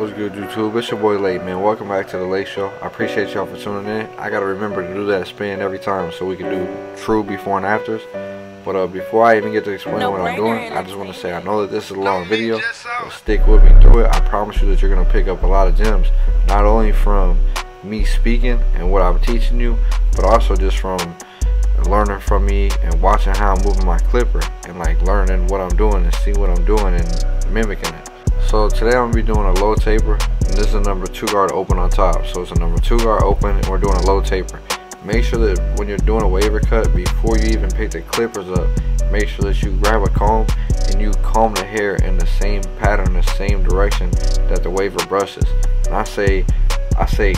What's good, YouTube? It's your boy Late, man. Welcome back to the Late Show. I appreciate y'all for tuning in. I gotta remember to do that spin every time so we can do true before and afters. But before I even get to explain what I'm doing, I just want to say I know that this is a long video, but stick with me through it. I promise you that you're gonna pick up a lot of gems, not only from me speaking and what I'm teaching you, but also just from learning from me and watching how I'm moving my clipper and like learning what I'm doing and see what I'm doing and mimicking it. So today I'm gonna be doing a low taper, and this is a number 2 guard open on top. So it's a number 2 guard open, and we're doing a low taper. Make sure that when you're doing a waver cut, before you even pick the clippers up, make sure that you grab a comb and you comb the hair in the same pattern, the same direction that the waver brushes. And I say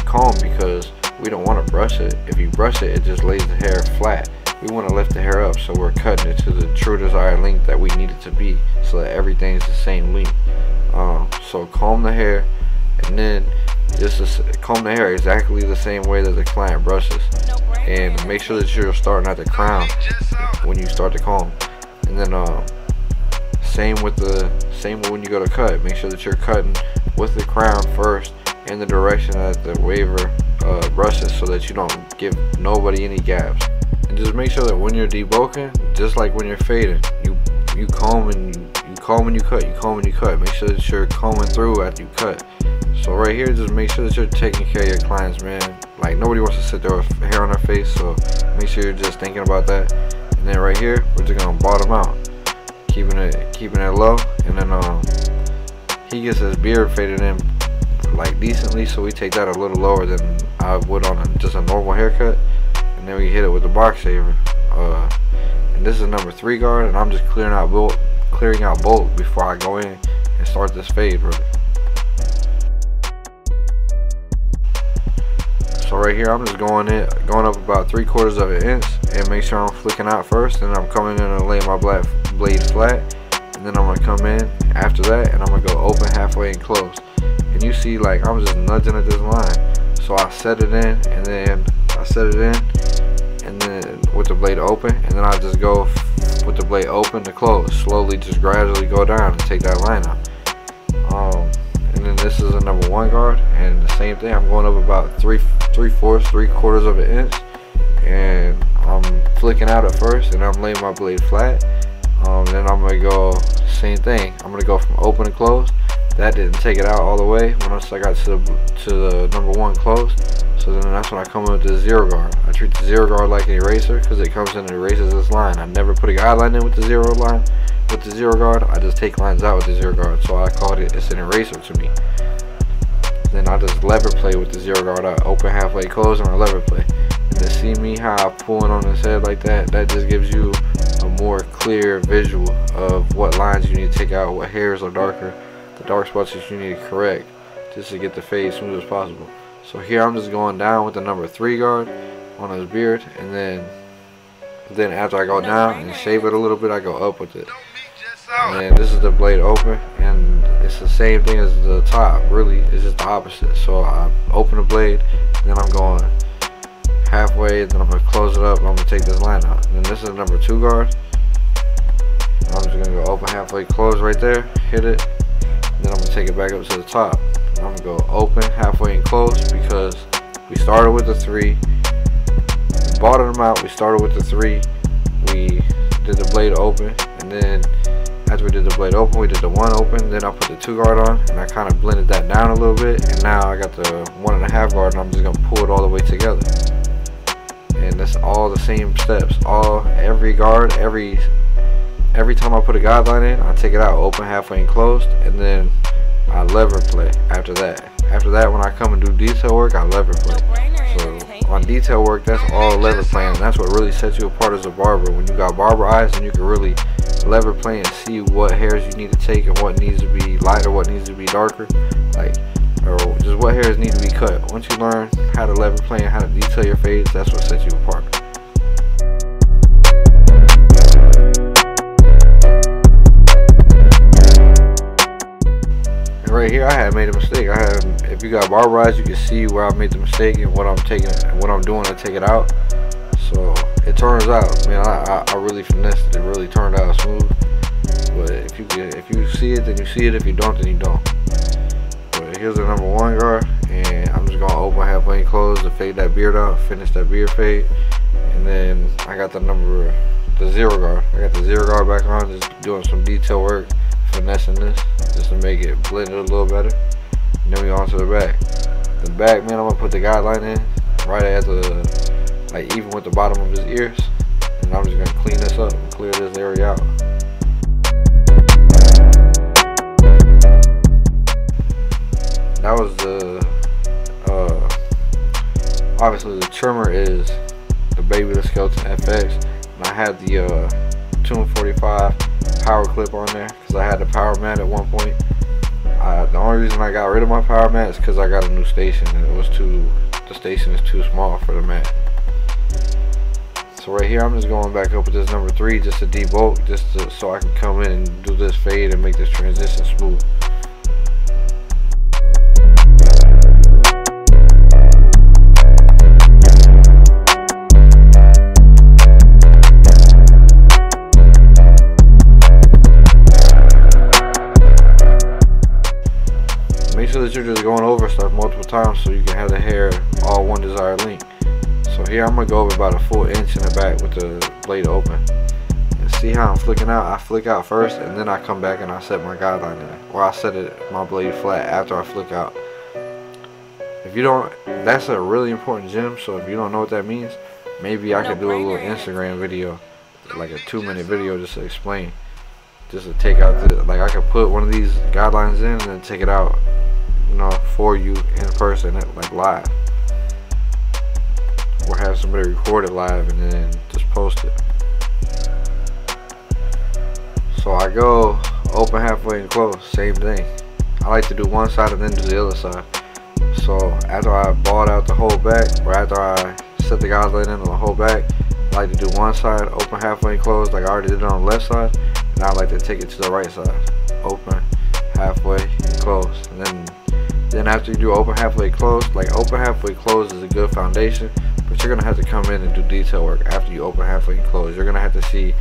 comb because we don't want to brush it. If you brush it, it just lays the hair flat. We want to lift the hair up, so we're cutting it to the true desired length that we need it to be, so that everything's the same length. So comb the hair, and then just comb the hair exactly the same way that the client brushes, and make sure that you're starting at the crown when you start to comb. And then same when you go to cut, make sure that you're cutting with the crown first in the direction that the waver brushes, so that you don't give nobody any gaps. And just make sure that when you're debulking, just like when you're fading, you comb and you comb and you cut, you comb and you cut. Make sure that you're combing through after you cut. So right here, just make sure that you're taking care of your clients, man. Like, nobody wants to sit there with hair on their face, so make sure you're just thinking about that. And then right here, we're just gonna bottom out, keeping it low. And then he gets his beard faded in like decently, so we take that a little lower than I would on just a normal haircut. And then we hit it with the box shaver. And this is a number 3 guard, and I'm just clearing out bulk before I go in and start this fade really. So right here, I'm just going up about 3/4 of an inch, and make sure I'm flicking out first, and I'm coming in and laying my blade flat, and then I'm gonna come in after that, and I'm gonna go open halfway and close. And you see, like, I'm just nudging at this line, so I set it in, and then with the blade open, and then I just go with the blade open to close, slowly, just gradually go down and take that line out. And then this is a number 1 guard, and the same thing, I'm going up about 3/4 of an inch, and I'm flicking out at first, and I'm laying my blade flat. Then I'm gonna go same thing. I'm gonna go from open to close. That didn't take it out all the way once I got to the number 1 close. So then that's when I come in with the 0 guard. I treat the 0 guard like an eraser because it comes in and erases this line. I never put a guideline in with the 0 line. With the 0 guard, I just take lines out with the 0 guard. So I call it's an eraser to me. Then I just lever play with the 0 guard. I open halfway, close, and I lever play. And to see me how I pull it on his head like that, that just gives you a more clear visual of what lines you need to take out, what hairs are darker, the dark spots that you need to correct, just to get the fade as smooth as possible. So here I'm just going down with the number 3 guard on his beard, and then after I go down and shave it a little bit, I go up with it. And then this is the blade open, and it's the same thing as the top. Really, it's just the opposite. So I open the blade, and then I'm going halfway, and then I'm gonna close it up, and I'm gonna take this line out. And then this is the number 2 guard. I'm just gonna go open halfway, close right there, hit it, and then I'm gonna take it back up to the top. I'm gonna go open halfway and close because we started with the 3, bottomed them out. We started with the 3, we did the blade open, and then after we did the blade open, we did the 1 open. Then I put the 2 guard on, and I kind of blended that down a little bit, and now I got the 1.5 guard, and I'm just gonna pull it all the way together. And that's all the same steps. Every guard, every time I put a guideline in, I take it out, open halfway and closed, and then I lever play after that. After that, when I come and do detail work, I lever play. So on detail work, that's all lever playing, and that's what really sets you apart as a barber. When you got barber eyes, and you can really lever play and see what hairs you need to take and what needs to be lighter, what needs to be darker, like, or just what hairs need to be cut. Once you learn how to lever play and how to detail your fades, that's what sets you apart. Right here, I had made a mistake. If you got barber eyes, you can see where I made the mistake and what I'm doing to take it out. So it turns out, man, I really finessed it. It really turned out smooth. But if you see it, then you see it. If you don't, then you don't. But here's the number 1 guard, and I'm just gonna open halfway and close to fade that beard out, finish that beard fade. And then I got the 0 guard. I got the 0 guard back on, just doing some detail work, finessing this, just to make it blend it a little better. And then we on to the back. The back, man, I'm gonna put the guideline in right at the, like even with the bottom of his ears. And I'm just gonna clean this up and clear this area out. That was the, obviously the trimmer is the Babyliss Skeleton FX. And I had the 245 power clip on there because I had the power mat at one point. The only reason I got rid of my power mat is because I got a new station and the station is too small for the mat. So right here I'm just going back up with this number 3 just to debulk, so I can come in and do this fade and make this transition smooth. Make sure that you're just going over stuff multiple times so you can have the hair all one desired length. So here I'm going to go over about a full inch in the back with the blade open. And see how I'm flicking out? I flick out first and then I come back and I set my guideline in. Or I set my blade flat after I flick out. If you don't, that's a really important gem, so if you don't know what that means, maybe I could do a little Instagram video, like a 2-minute video just to explain. Just to take out like I could put one of these guidelines in and then take it out, you know, for you in person, like live, or have somebody record it live and then just post it. So I go open halfway and close, same thing. I like to do one side and then do the other side. So after I balled out the whole back, or after I set the guideline in on the whole back, I like to do one side, open halfway and close like I already did on the left side. And I like to take it to the right side, open halfway and close. And then after you do open halfway close, like open halfway close is a good foundation, but you're gonna have to come in and do detail work after you open halfway and close. You're gonna have to see,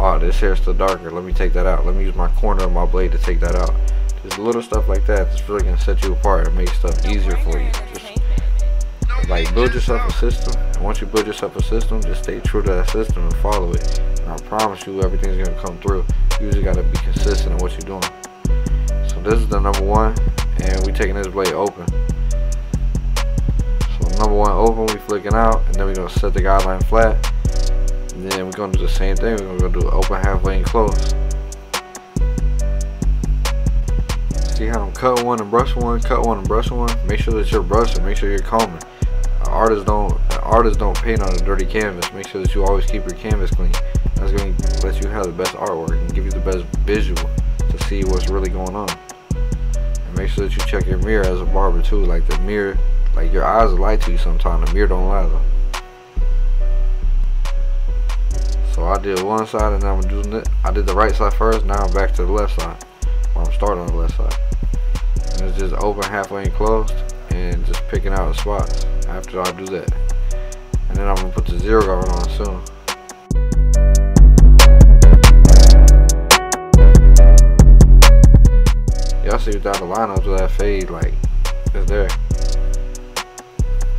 oh, this hair is still darker, let me take that out, let me use my corner of my blade to take that out. Just little stuff like that that's really gonna set you apart and make stuff easier for you. Just like build yourself a system, and once you build yourself a system, just stay true to that system and follow it. And I promise you everything's gonna come through. You just gotta be consistent in what you're doing. So this is the number 1, and we taking this blade open. So number 1 open, we flicking out, and then we're gonna set the guideline flat. And then we're gonna do the same thing. We're gonna do open halfway and close. See how I'm cut one and brush one, cut one and brush one. Make sure that you're brushing. Make sure you're combing. Artists don't paint on a dirty canvas. Make sure that you always keep your canvas clean. That's going to let you have the best artwork and give you the best visual to see what's really going on. And make sure that you check your mirror as a barber too. Like the mirror, like your eyes will lie to you sometimes. The mirror don't lie though. So I did one side and now I'm doing it. I did the right side first. Now I'm back to the left side. Well, I'm starting on the left side. And it's just open halfway and closed, and just picking out the spots after I do that. And then I'm gonna put the 0 guard on soon. Y'all see without the lineup to that fade, like it's there.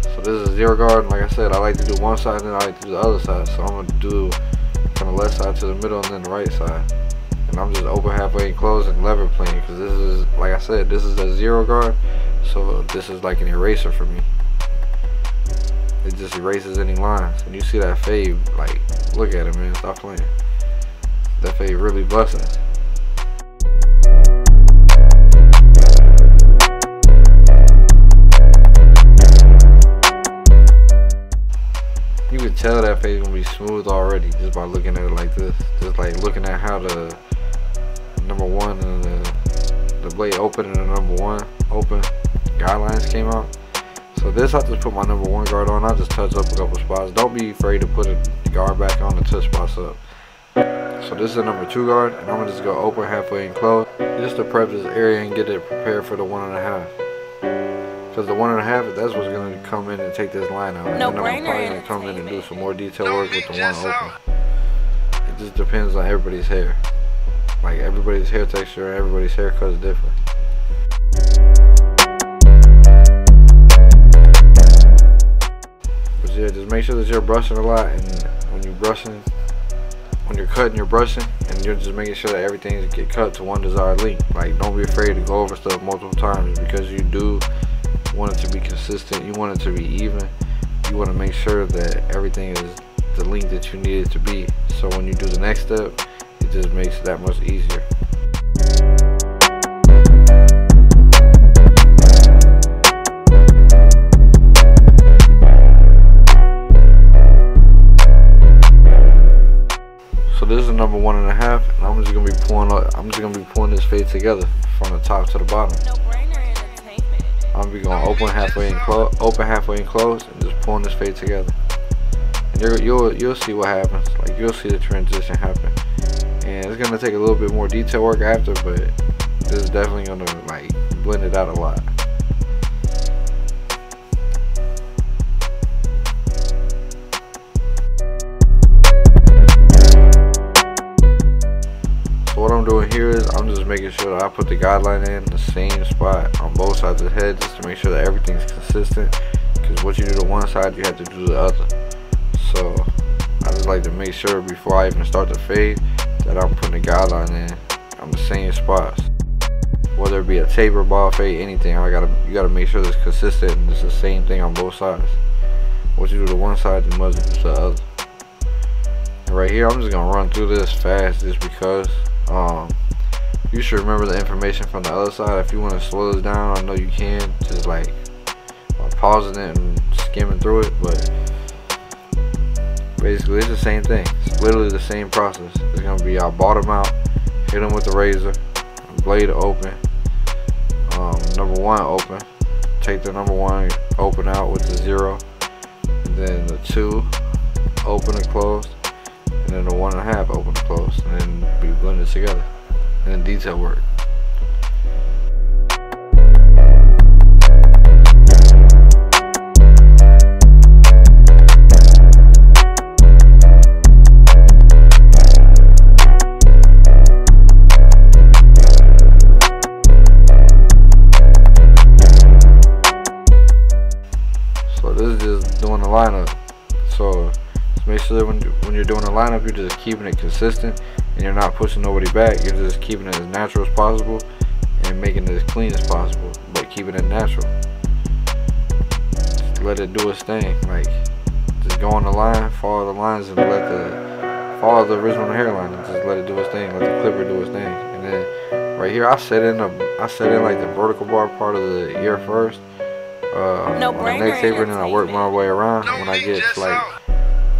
So this is 0 guard, and like I said, I like to do one side and then I like to do the other side. So I'm gonna do from the left side to the middle and then the right side. And I'm just open halfway and close and lever playing, because this is, like I said, this is a 0 guard, so this is like an eraser for me. It just erases any lines. And you see that fade, like, look at it, man, stop playing. That fade really busting. You can tell that fade is gonna be smooth already just by looking at it like this. Just like looking at how the number 1 and the blade open and the number 1 open guidelines came out. So this, I just put my number 1 guard on. I just touch up a couple spots. Don't be afraid to put the guard back on and touch spots up. So this is the number 2 guard, and I'm gonna just go open halfway and close just to prep this area and get it prepared for the 1.5. Because the 1.5, that's what's gonna come in and take this line out. And then I'm probably gonna come in and do some more detail work with the 1 open. It just depends on everybody's hair. Like everybody's hair texture and everybody's haircut is different. make sure that you're brushing a lot, and when you're cutting, you're brushing, and you're just making sure that everything get cut to one desired length. Like, don't be afraid to go over stuff multiple times, because you do want it to be consistent. You want it to be even. You want to make sure that everything is the length that you need it to be. So when you do the next step, it just makes it that much easier. So this is number 1.5, and I'm just gonna be pulling this fade together from the top to the bottom. I'm gonna be going open halfway and close, and just pulling this fade together. And you'll see what happens. Like, you'll see the transition happen. And it's gonna take a little bit more detail work after, but this is definitely gonna like blend it out a lot. So what I'm doing here is I'm just making sure that I put the guideline in the same spot on both sides of the head, just to make sure that everything's consistent, because what you do to one side, you have to do to the other. So I just like to make sure before I even start the fade that I'm putting the guideline in on the same spots. Whether it be a taper, ball fade, anything, you gotta make sure that it's consistent and it's the same thing on both sides. What you do to one side, you must do to the other. And right here, I'm just gonna run through this fast, just because you should remember the information from the other side. If you want to slow this down, I know you can, just like pausing it and skimming through it, but basically it's the same thing. It's literally the same process. It's gonna be our bottom out, hit them with the razor, blade open, number 1 open, take the number 1 open out with the 0, and then the 2 open and close, and then the 1.5 open and close, and then be blended together, and then detail work. So this is just doing the lineup. So make sure that when you're doing a lineup, you're just keeping it consistent and you're not pushing nobody back. You're just keeping it as natural as possible and making it as clean as possible, but keeping it natural. Just let it do its thing. Like, just go on the line, follow the lines, and follow the original hairline, and just let it do its thing. Let the clipper do its thing. And then right here, I set in like the vertical bar part of the ear first. On the neck taper, and then I work my way around. When I get like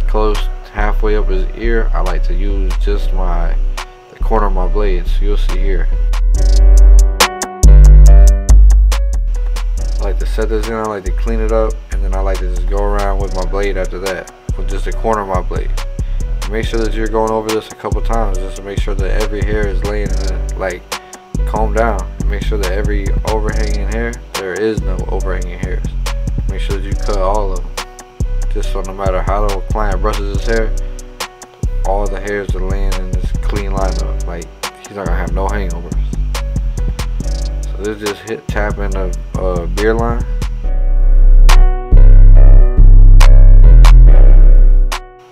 close halfway up his ear, I like to use just the corner of my blades. So you'll see here. I like to set this in, I like to clean it up, and then I like to just go around with my blade after that, with just the corner of my blade. Make sure that you're going over this a couple times, just to make sure that every hair is laying in it, like comb down. Make sure that every overhanging hair, there is no overhanging hairs. Make sure that you cut all of them, just so no matter how the client brushes his hair, all the hairs are laying in this clean lineup. Like, he's not gonna have no hangovers. So this just tap in the beard line.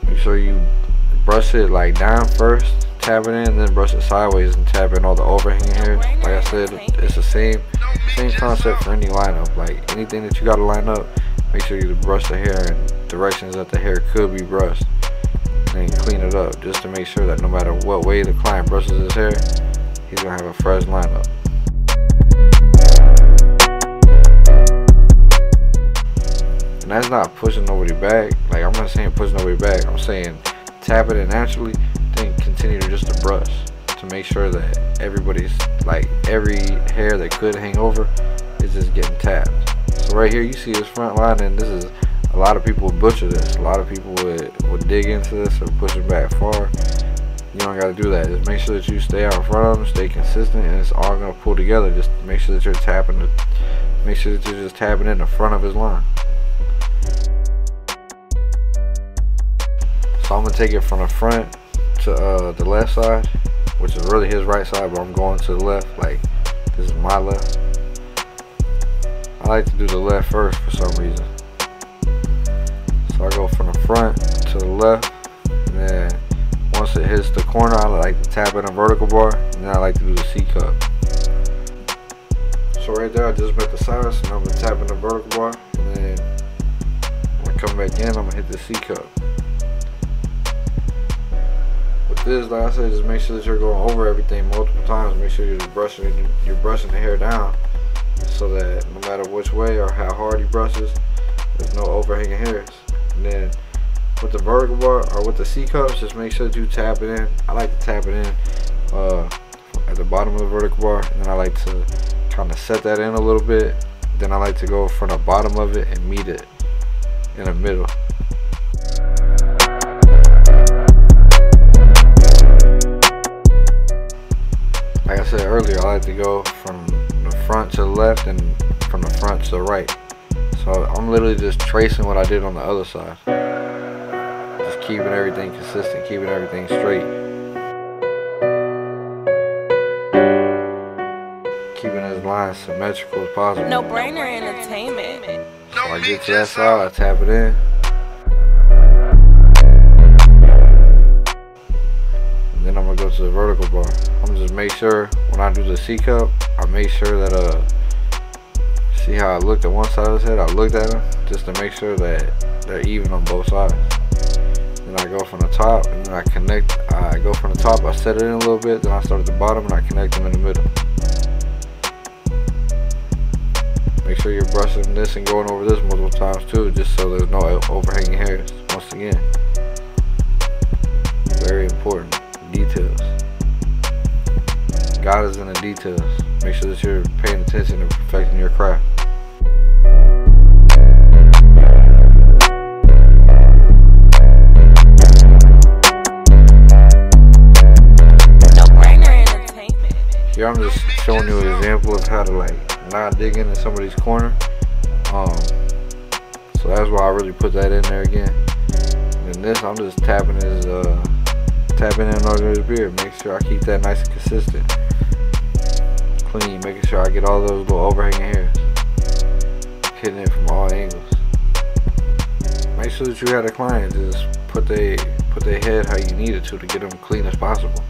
Make sure you brush it like down first, tap it in, then brush it sideways and tap in all the overhanging hairs. Like I said, it's the same concept for any lineup. Like, anything that you gotta line up, make sure you brush the hair in directions that the hair could be brushed, and clean it up, just to make sure that no matter what way the client brushes his hair, he's gonna have a fresh lineup. And that's not pushing nobody back. Like, I'm not saying push nobody back. I'm saying tap it in naturally, then continue to just brush to make sure that everybody's, like, every hair that could hang over is just getting tapped. So right here you see his front line, and this is, a lot of people would butcher this. A lot of people would dig into this or push it back far. You don't gotta do that. Just make sure that you stay out in front of them, stay consistent, and it's all gonna pull together. Just make sure that you're make sure that you're just tapping in the front of his line. So I'm gonna take it from the front to the left side, which is really his right side, but I'm going to the left. Like, this is my left. I like to do the left first for some reason. So I go from the front to the left, and then once it hits the corner, I like to tap in a vertical bar, and then I like to do the C cup. So right there, I just met the size, and I'm gonna tap in the vertical bar, and then when I come back in, I'm gonna hit the C cup. With this, like I said, just make sure that you're going over everything multiple times. Make sure you're brushing the hair down, so that no matter which way or how hard he brushes, there's no overhanging hairs. And then with the vertical bar or with the C cups, just make sure that you tap it in. I like to tap it in at the bottom of the vertical bar, and then I like to kind of set that in a little bit. Then I like to go from the bottom of it and meet it in the middle. Like I said earlier, I like to go from the front to the left and from the front to the right. So I'm literally just tracing what I did on the other side. Just keeping everything consistent, keeping everything straight. Keeping his lines symmetrical as possible. No brainer entertainment. So I get to that side, I tap it in. And then I'm gonna go to the vertical bar. I'm just make sure when I do the C cup, I make sure that see how I looked at one side of his head, I looked at him just to make sure that they're even on both sides. Then I go from the top, and then I go from the top, I set it in a little bit, then I start at the bottom and I connect them in the middle. Make sure you're brushing this and going over this multiple times too, just so there's no overhanging hairs. Once again, very important details. God is in the details. Make sure that you're paying attention and perfecting your craft. Here I'm just showing you an example of how to like not dig into somebody's corner. So that's why I really put that in there again. And this, I'm just tapping in under his beard. Make sure I keep that nice and consistent, clean. Making sure I get all those little overhanging hairs, hitting it from all angles. Make sure that you had a client just put their head how you need it to get them clean as possible.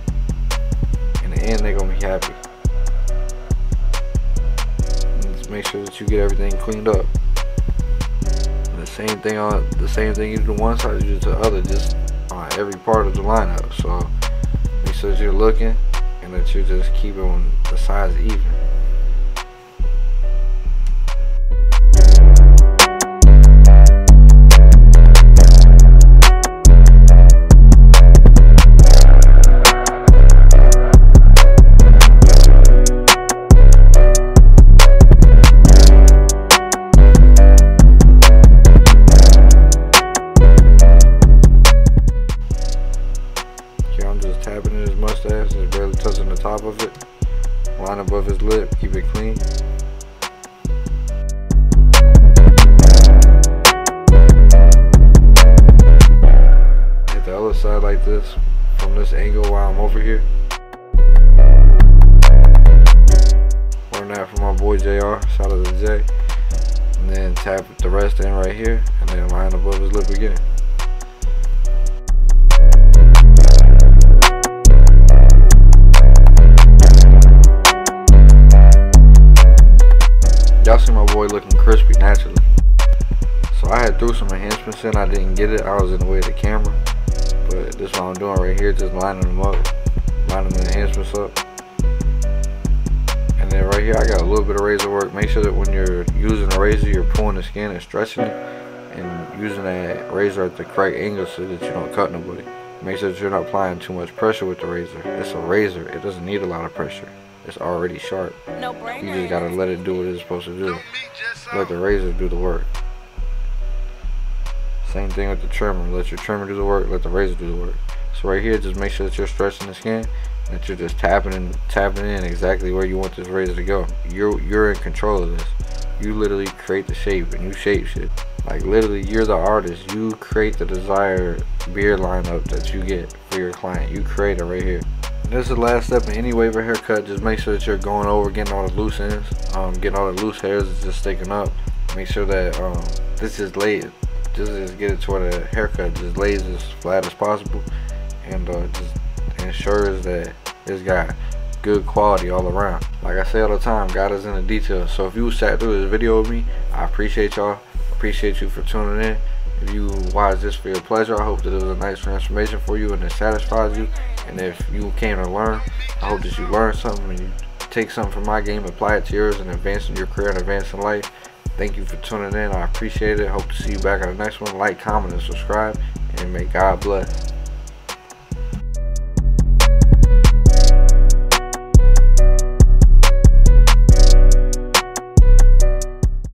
In the end, they're gonna be happy. And just make sure that you get everything cleaned up. And the same thing you do to one side, you do to the other, just on every part of the lineup. So make sure that you're looking and that you're just keeping the sides even. Tapping in his mustache, just barely touching the top of it. Line above his lip, keep it clean. Hit the other side like this, from this angle while I'm over here. Learn that from my boy JR, shout out to Jay. And then tap the rest in right here, and then line above his lip again. Y'all see my boy looking crispy naturally. So I had threw some enhancements in, I didn't get it, I was in the way of the camera. But this is what I'm doing right here, just lining them up, lining the enhancements up. And then right here I got a little bit of razor work. Make sure that when you're using a razor, you're pulling the skin and stretching it, and using that razor at the correct angle so that you don't cut nobody. Make sure that you're not applying too much pressure with the razor. It's a razor, it doesn't need a lot of pressure. It's already sharp. No brainer. You just gotta let it do what it's supposed to do. Let the razor do the work. Same thing with the trimmer. Let your trimmer do the work, let the razor do the work. So right here, just make sure that you're stretching the skin, and that you're just tapping in exactly where you want this razor to go. You're in control of this. You literally create the shape, and you shape shit. Like literally, you're the artist. You create the desired beard lineup that you get for your client. You create it right here. This is the last step in any wave or haircut. Just make sure that you're going over, getting all the loose ends, getting all the loose hairs that's just sticking up. Make sure that this is laid just get it to where the haircut just lays as flat as possible, and just ensures that it's got good quality all around. Like I say all the time, God is in the details. So if you sat through this video with me, I appreciate y'all. Appreciate you for tuning in. If you watched this for your pleasure, I hope that it was a nice transformation for you and it satisfies you. And if you came to learn, I hope that you learned something and you take something from my game, apply it to yours, and advance in your career and advance in life. Thank you for tuning in. I appreciate it. Hope to see you back on the next one. Like, comment, and subscribe. And may God bless.